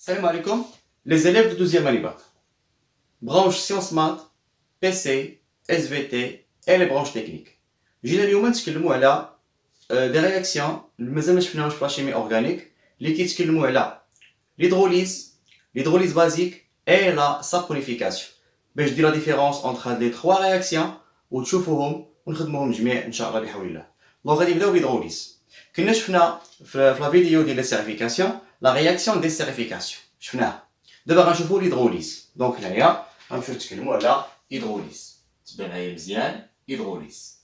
Salam alaikum, les élèves de 12e année bac. Branche sciences maths, PC, SVT et les branches techniques. جينا اليوم نتكلموا على des réactions مازال ما شفناهمش في لا شيمي اورغانيك اللي كيتكلموا على l'hydrolyse basique et la saponification باش دير لا ديفيرونس entre هاد لي 3 réactions وتشوفوهم ونخدموهم جميع ان شاء الله بحول الله. دونك غادي نبداو بهيدروليز. كنا شفنا في لا فيديو ديال السيريفيكاسيون لا رياكسيون دي سيريفيكاسيون شفناها. دابا غنشوفو l'hydrolyse. دونك هنايا غنمشيو نتكلموا على hydrolyse. تبع معايا مزيان hydrolyse.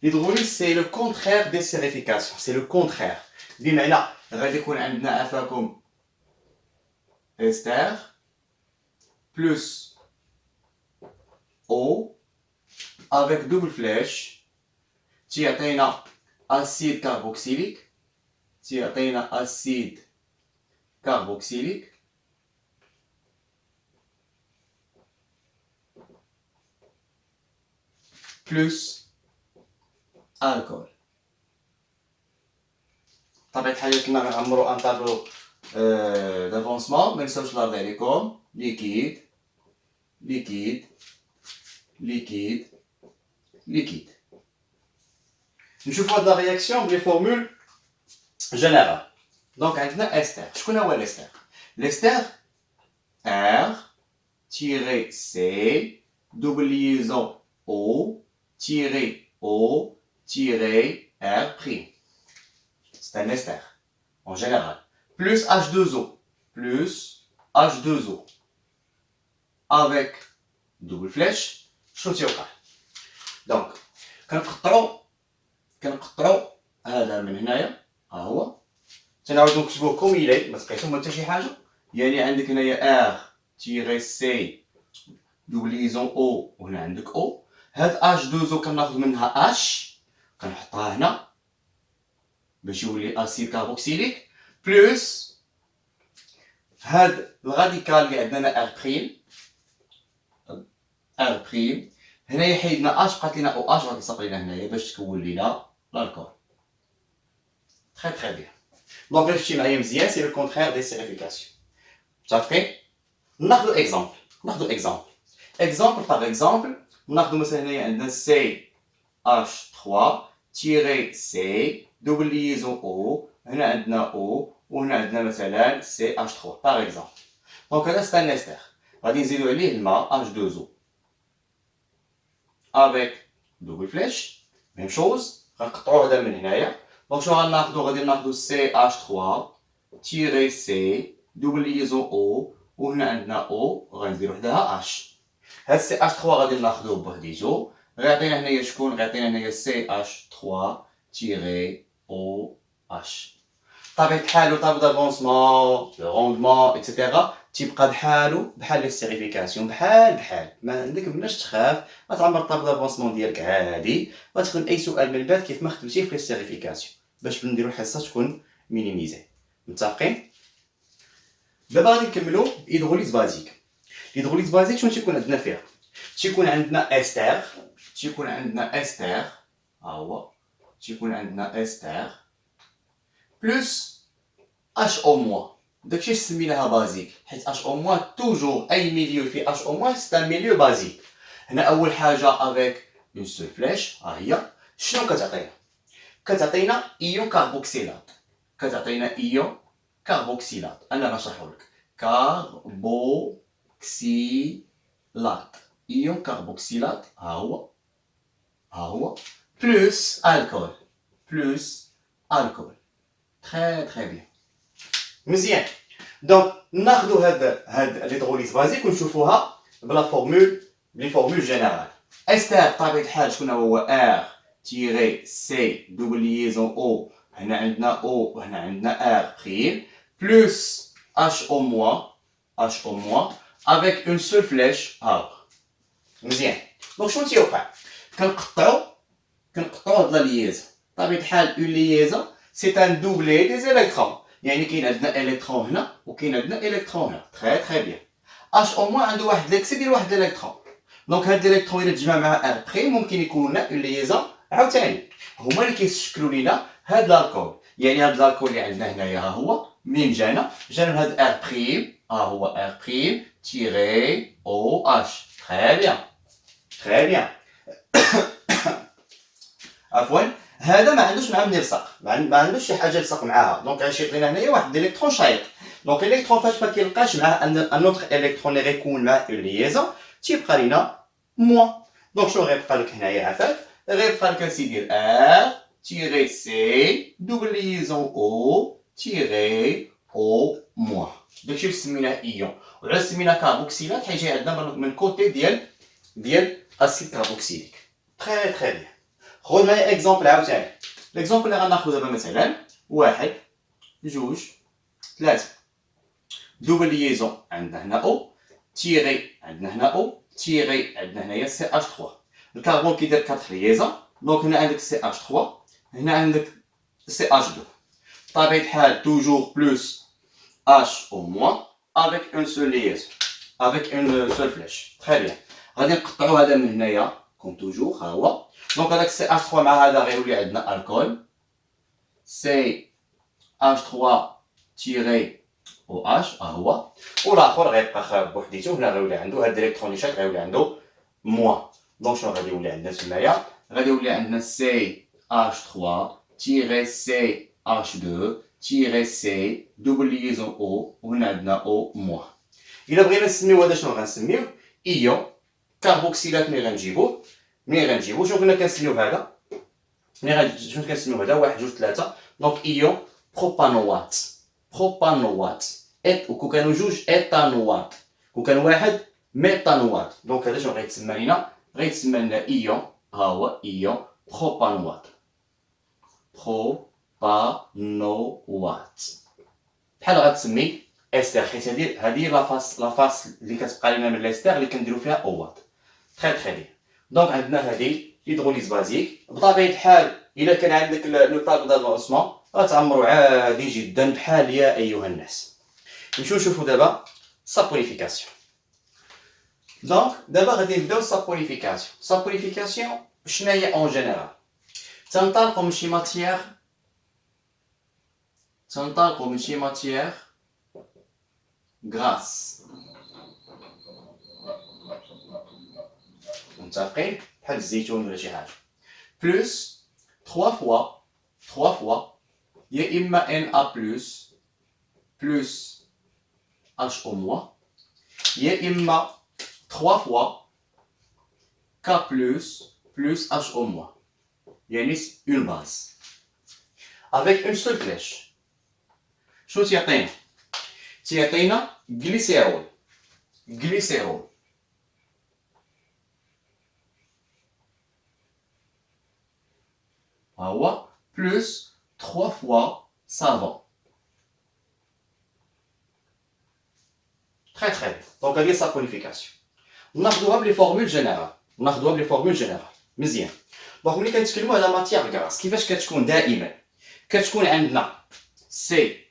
L'hydrolyse, c'est le contraire des sérifications. C'est le contraire. بمعنى غادي يكون عندنا عفاكم ester plus eau avec double flèche تيعطينا acide carboxylique plus alcool. بطبيعة الحال كنا غنعمرو ان طابلو دافونسمون ما نساوش نعرض عليكم ليكيد ليكيد ليكيد ليكيد. نشوفو هاد لا رياكسيون بلي فورمول جينيرال. دونك عندنا استر. شكون هو الاستر؟ الاستر R tiré C double liaison O tiré O tiré R prime. C'est un ester, en général. Plus H2O. Avec double flèche, شنو تيوقع؟ دونك كنقطعو هذا من هنايا ها هو. تنعاودو نكتبوه كوم إلي ما تبقايش حتى شي حاجة. يعني عندك هنايا R تيغي سي دوبليزون او وهنا عندك او. هاد H2O كناخدو منها H كنحطها هنا باش يولي اسيد كاربوكسيليك بلوس هاد الغاديكال اللي عندنا ار بريم هنايا حيدنا اش بقات لينا او اش غادي تصاوب لينا هنايا باش تكون لينا الكول. تري بيان. دونك ريفتي معايا مزيان سي لو كونترير دي سيريفيكاسيون. متفقين؟ ناخدو اكزامبل باغ اكزامبل ناخدو مثلا هنايا عندنا سي اش 3 تيري سي double liaison O, هنا عندنا O وهنا عندنا مثلا CH3 par exemple. Donc هذا c'est un ester. غادي نزيدو عليه الماء H2O avec double flèche, même chose. غنقطعو هذا من هنايا. دونك شنو غناخدو؟ غادي ناخدو CH3 تيري سي double liaison O وهنا عندنا O غنديرو حداها H. هاد CH3 غادي ناخدوه بوحديتو غيعطينا هنايا شكون؟ غيعطينا هنايا CH3 تيري OH. طبيعة الحال طابلو دافونسمون لو روندمون ايتترا تيبقى بحالو بحال لي سيريفيكاسيون بحال ما عندك مناش تخاف. غتعمر طابلو دافونسمون ديالك عادي غتخدم اي سؤال من بعد كيف ما خدمتيه في لي سيريفيكاسيون باش نديرو الحصه تكون مينيميزي. متفقين؟ دابا غادي نكملو هيدروليز بازيك. الهيدروليز بازيك شنو تيكون عندنا فيها؟ تيكون عندنا استر ها هو تيكون عندنا استر بلس اش او موان. داكشي سميناها بازيك حيت اش او موان توجور اي ميليو في اش او موان سي ان ميليو بازيك. هنا اول حاجه افيك اون سول فليش ها هي شنو كتعطينا ايون كاربوكسيلات. انا غنشرحو لك كاربوكسيلات ايون كاربوكسيلات ها هو plus alcool. Très bien. مزيان. دونك ناخدو هاد ليدروليز بازيك ونشوفوها بلا فورمول جينيرال. استر بطبيعة الحال شكون هو R تيري سي دوبل ليزون او هنا عندنا او وهنا عندنا R بريم بلس H او موان avec une seule flèche ها. مزيان. دونك شنو تيوقع؟ كنقطعو هاد لا ليزون. بطبيعة الحال اون ليزون سي ان دوبلي دي زيليكترون. يعني كاين عندنا الكترون هنا وكاين عندنا الكترون هنا. تري بيان. اش او موان عنده واحد ليكسي ديال واحد الالكترون. دونك هاد الالكترون الا تجمع مع ار بريم ممكن يكون لنا اون ليزون عاوتاني هما اللي كيشكلوا لينا هاد الالكول. يعني هاد الالكول اللي عندنا هنايا ها هو منين جانا من هاد ار بريم، ها هو ار بريم تيري او اش. تري بيان تري بيان. عفوا هذا ما عندوش معاه من يلصق، ما عندوش شي حاجه يلصق معاها، دونك غيشيط لينا هنايا واحد الالكترون شايط. دونك الالكترون فاش ما كيلقاش مع ان اوتر الكترون اللي غيكون مع اون ليزون تيبقى لينا موان. دونك شنو غيبقى لك هنايا عفاك؟ غيبقى لك اسيدي ار تيري سي دوبل ليزون او تيري او موان. داكشي اللي سميناه ايون. وعلاش سميناه كاربوكسيلات؟ حيت جاي عندنا من كوتي ديال اسيد كاربوكسيليك. تري تري بيان. خذ معايا اكزومبل عاوتاني. الاكزومبل اللي غناخذو دابا مثلا واحد جوج ثلاثة دوبل ليزون عندنا هنا او تيري عندنا هنا او تيري عندنا هنايا سي اش 3. الكربون كيدير 4 ليزون، دونك هنا عندك سي اش 3 هنا عندك سي اش 2. بطبيعة الحال توجور بلوس اش او موان افيك اون سول ليزون افيك اون سول فلاش. تري بيان. غادي نقطعو هذا من هنايا كوم توجور ها هو. دونك هذاك سي اش 3 مع هذا غيولي عندنا الكول سي اش 3 تيري او اش ها هو، والاخر غيبقى بوحديتو. هنا غيولي عنده هاد الالكترون اللي شاد غيولي عنده موان. دونك شنو غادي يولي عندنا تمايا؟ غادي يولي عندنا سي اش 3 تيري سي اش 2 تيري سي دوبل ليزون او، وهنا عندنا او موان. الا بغينا نسميو هذا شنو غنسميوه؟ ايون كاربوكسيلات. ملي غنجيبوه شنو كنا كنسميوه هذا؟ شنو كنسميوه هذا؟ 1 2 3. دونك ايون بروبانوات بروبانوات. وكون كانوا جوج ايتانوات، كون كان واحد ميتانوات. دونك هذا شنو غيتسمى لينا؟ غيتسمى لنا ايون ها هو ايون بروبانوات. بروبانوات بحال غتسمي استر، حيت هذه لافاس اللي كتبقى لنا من الاستر اللي كنديرو فيها اوات. تري تري بيان. دونك عندنا هذه هيدروليز بازيك. بطبيعة الحال إلا كان عندك لو طاق دافونسمون غتعمرو عادي جدا بحال يا أيها الناس. نمشيو نشوفو دابا سابوريفيكاسيون. دونك دابا غادي نبداو سابوريفيكاسيون. سابوريفيكاسيون شناهي اون جينيرال؟ تنطلقو من شي ماتيير غراس، متفقين؟ بحال الزيتون ولا شي حاجه. بلوس 3 فوا يا اما ان ا بلوس اش او موان، يا اما 3 فوا ك بلوس اش او موان، يعني اون باز افيك اون سول فلاش. شنو تيعطينا؟ تيعطينا غليسيرول ها هو بلوس 3 فوا سافون. تري تري بيان. دونك هادي سابونيفيكاسيون. ناخدوها بلي فورمول جينيرال. مزيان. دونك ملي كنتكلمو على ماتيير غراس كيفاش كتكون؟ دائما كتكون عندنا سي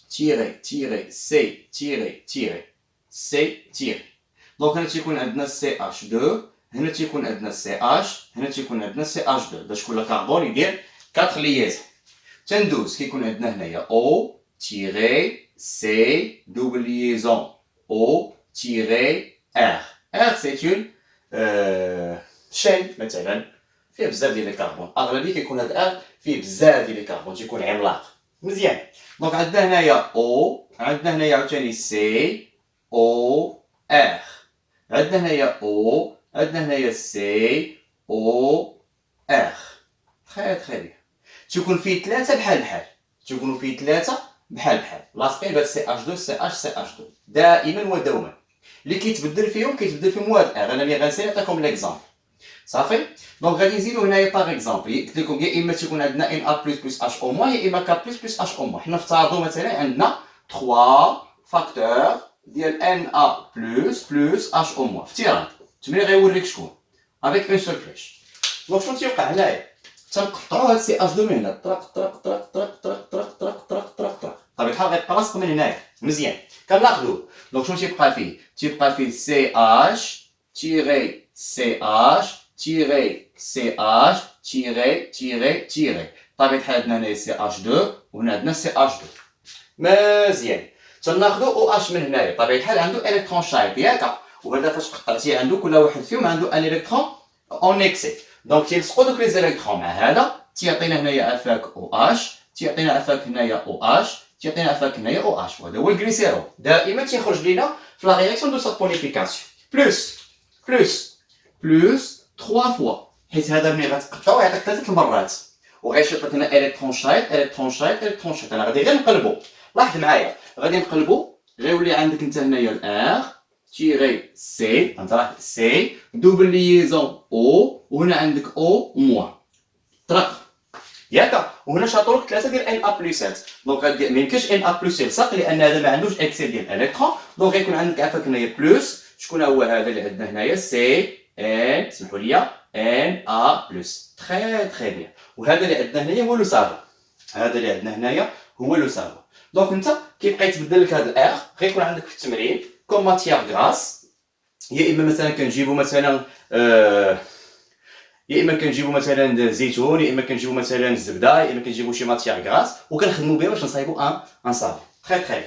تيري سي تيري. دونك هنا تيكون عندنا سي اش 2، هنا تيكون عندنا سي اش، هنا تيكون عندنا سي اش 2 باش كل كربون يدير 4 ليزون. تندوز كيكون عندنا هنايا او تيري سي دوبل ليزون او تيري ار. سي اون شين مثلا فيه بزاف ديال الكربون. اغلبيه كيكون هاد ار فيه بزاف ديال الكربون، تيكون عملاق. مزيان. دونك عندنا هنايا او، عندنا هنايا عاوتاني سي او ار، عندنا هنايا او، عندنا هنايا سي او ار. تري تري بيان. تيكون فيه ثلاثه بحال بحال. لاسبين بهاد سي اش 2 سي اش 2 دائما ودوما. اللي كيتبدل فيهم هو هاد ار. انا اللي غنسالي نعطيكم ليكزامبل صافي. دونك غادي نزيدو هنايا باغ اكزومبل قلت لكم يا اما تيكون عندنا ان ا بلوس اش او موان، يا اما ك بلوس اش او موان. حنا نفترضوا مثلا عندنا 3 فاكتور ديال ان ا بلوس اش او موان. افتراض تمري غيوريك شكون افيك اون سول فلاش. دونك شنو تيوقع هنايا؟ تنقطعوا هاد سي اش 2 من هنا طرق. طبيعة الحال غيبقى لاصق من هنايا. مزيان كناخدوه. دونك شنو تيبقى فيه؟ سي اش تيري سي اش تيري سي اش تيري بطبيعة الحال عندنا هنايا سي اش 2 وهنا عندنا سي اش 2. مزيان تناخدو او اش من هنايا بطبيعة الحال عنده الكترون شايط ياك، وهذا فاش قطعتي عنده كل واحد فيهم عنده ان الكترون اون اكسي، دونك تيلصقو دوك لي زيليكترون مع هذا تيعطينا هنايا افاك او اش، تيعطينا افاك هنايا او اش، تيعطينا افاك هنايا او اش، وهذا هو الغليسيرول دائما تيخرج لينا في لا رياكسيون دو سا بوليفيكاسيون بلوس 3 فوا، حيت هذا ملي غتقطعو يعطيك 3 المرات وغيشيط لك هنا الكترون شايط الكترون شايط الكترون شايط. انا غادي غير نقلبو، لاحظ معايا غادي نقلبو غيولي عندك انت هنايا الار تيري سي، انت راه سي دوبل ليزون او وهنا عندك او موان طرق ياك، وهنا شاطولك 3 ديال ان ا بلس ات، دونك غادي ميمكنش ان ا بلس يلصق لان هذا ما عندوش اكسي ديال الالكترون، دونك غيكون عندك عفاك هنايا بلس شكون هو هذا اللي عندنا هنايا سي ان سمحوا لي ان ا بلس تري بيان، وهذا اللي عندنا هنايا هو لو سافون، هذا اللي عندنا هنايا هو لو سافون. دونك انت كيبقى يتبدل لك هذا الار غيكون عندك في التمرين كوم ماتيير غراس، يا اما مثلا كنجيبو مثلا يا اما كنجيبو مثلا الزيتون، يا اما كنجيبو مثلا الزبده، يا اما كنجيبو شي ماتيير غراس وكنخدمو بها باش نصايبو ان سافون تري بيان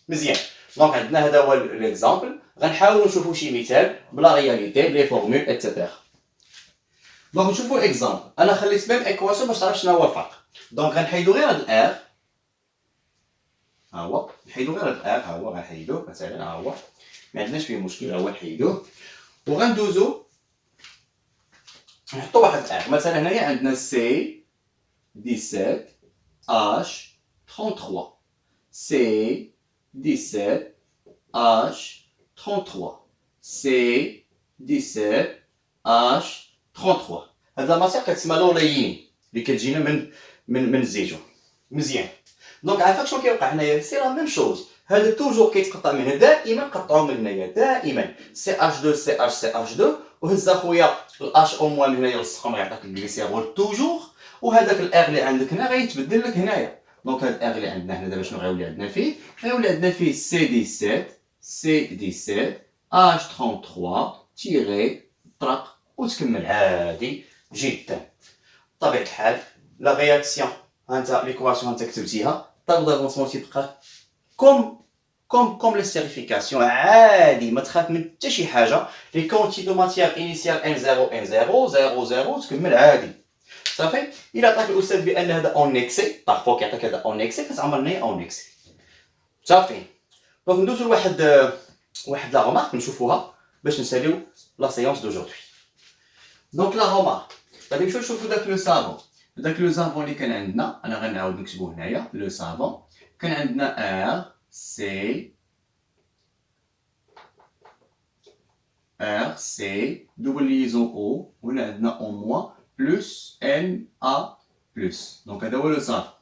مزيان. دونك عندنا هذا هو ليكزامبل، غنحاولوا نشوفوا شي مثال بلا رياليتي بلي فورمول اتسيتيرا. دونك نشوفوا اكزامبل، انا خليت ميم ايكواسيون باش تعرف شنو هو الفرق. دونك غنحيدو غير هاد الار، ها هو نحيدو غير هاد الار، ها هو غنحيدوه مثلا، ها هو ما عندناش فيه مشكل، ها هو نحيدوه وغندوزو نحطو واحد الار، مثلا هنايا عندنا سي 17 اش 33 سي 17 اش 33 سي 17 اش 33. هاد الماتير كتسمى لوليين اللي كتجينا من الزيتون مزيان. دونك عافاك شنو كيوقع هنايا؟ سي لا ميم شوز، هذا توجور كيتقطع من هنا، دائما قطعوه من هنايا دائما سي اش 2 سي اش 2 وهز اخويا الاش او موان هنايا لصقهم غيعطيك الغليسيرول توجور، وهذاك الار اللي عندك هنا غيتبدل لك هنايا. دونك هاد الار اللي عندنا هنا دابا شنو غيولي عندنا فيه؟ غيولي عندنا فيه سي 17 اش 33 تيري طرق وتكمل عادي جدا. بطبيعة الحال لا رياكسيون هانتا ليكواسيون هانتا كتبتيها طاب دافونسمون تيبقى كوم لي سيريفيكاسيون عادي، ما تخاف من حتى شي حاجه. لي كونتي دو ماتيير انيسيال ان 0 ان 0 0 0 تكمل عادي صافي. الا عطاك الاستاذ بان هذا اون اكسي، بارفو كيعطيك هذا اون اكسي كتعمر لنا اون اكسي متفقين. دونك ندوزو لواحد لا غومارك نشوفوها باش نساليو لا سيونس دوجوردي. دونك لا غومارك غادي نمشيو نشوفو داك لو سافون، داك لو سافون اللي كان عندنا انا غنعاود نكتبو هنايا لو سافون كان عندنا ار سي دوبل ليزون او وهنا عندنا او موان بلس ان ا بلس، دونك هذا هو لو سافون.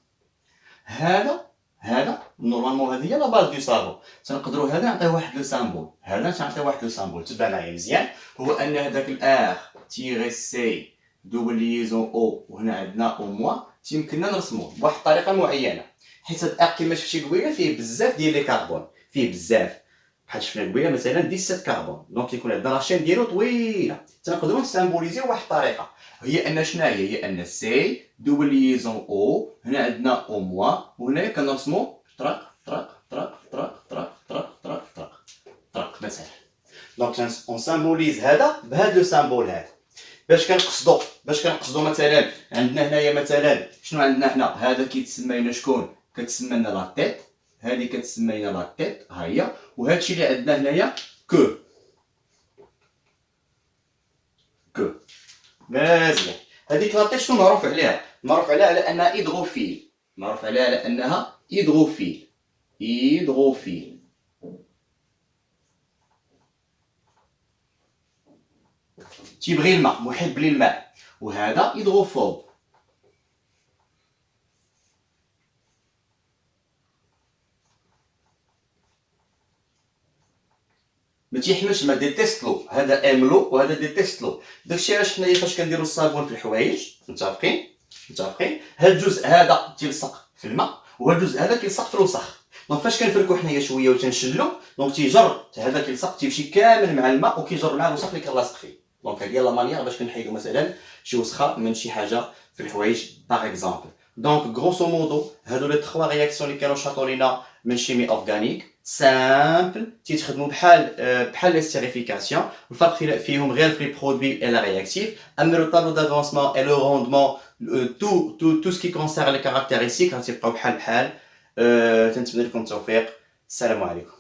هذا نورمالمون هذه هي لا باز دو سافون، تنقدروا هذا نعطيه واحد لو سامبول، هذا تنعطيه واحد لو سامبول. تبع معايا مزيان، هو ان هذاك الار تيري سي دوبل ليزون او وهنا عندنا او موان تيمكننا نرسموه بواحد الطريقه معينه، حيت هاد الار كيما شفتي قبيله فيه بزاف ديال لي كربون، فيه بزاف بحال شفنا قبيله مثلا 17 كربون، دونك يكون عندنا لاشين ديالو طويله. تنقدروا نسامبوليزيو بواحد الطريقه، هي ان شناهي هي ان سي دوبل ليزون او هنا عندنا او موان وهنايا كنرسمو طرق طرق طرق طرق طرق طرق طرق طرق طرق مثلا. دونك اون سامبوليز هذا بهذا لو سامبول هذا باش كنقصدو مثلا عندنا هنايا مثلا شنو عندنا هنا، هذا كيتسمى لنا شكون؟ كتسمى لنا لا تيت، هذه كتسمى لنا لا تيت ها هي، وهادشي اللي عندنا هنايا كو مزيان. هذيك لا تيت شنو معروف عليها؟ معروف عليها على انها هيدروفيل، معروف عليها على انها هيدروفيل تيبغي الماء، محب للماء، وهذا هيدروفوب. ما تيحملش ما ديتيستلو، هذا املو وهذا ديتيستلو. داكشي علاش حنايا فاش كنديرو الصابون في الحوايج متفقين هاد الجزء هذا تيلصق في الماء وهاد الجزء هذا كيلصق في الوسخ. دونك فاش كنفركو حنايا شويه وتنشلو دونك تيجر هذا كيلصق تيمشي كامل مع الماء وكيجر مع الوسخ اللي كنلاصق فيه دونك هذه هي لا مانيير باش كنحيدو مثلا شي وسخه من شي حاجه في الحوايج باغ اكزومبل. دونك غروسو مودو هادو لي 3 رياكسيون اللي كانوا شاطو لينا من شيمي اورغانيك سامبل تيتخدموا بحال لي ستيريفيكاسيون، الفرق فيهم غير في لي برودوي اي لا رياكتيف. اما لو طابلو دافونسمون اي لو روندمون تو سكي كونسير لي كاركتيرستيك غتبقاو بحال. تنتمنى لكم التوفيق. السلام عليكم.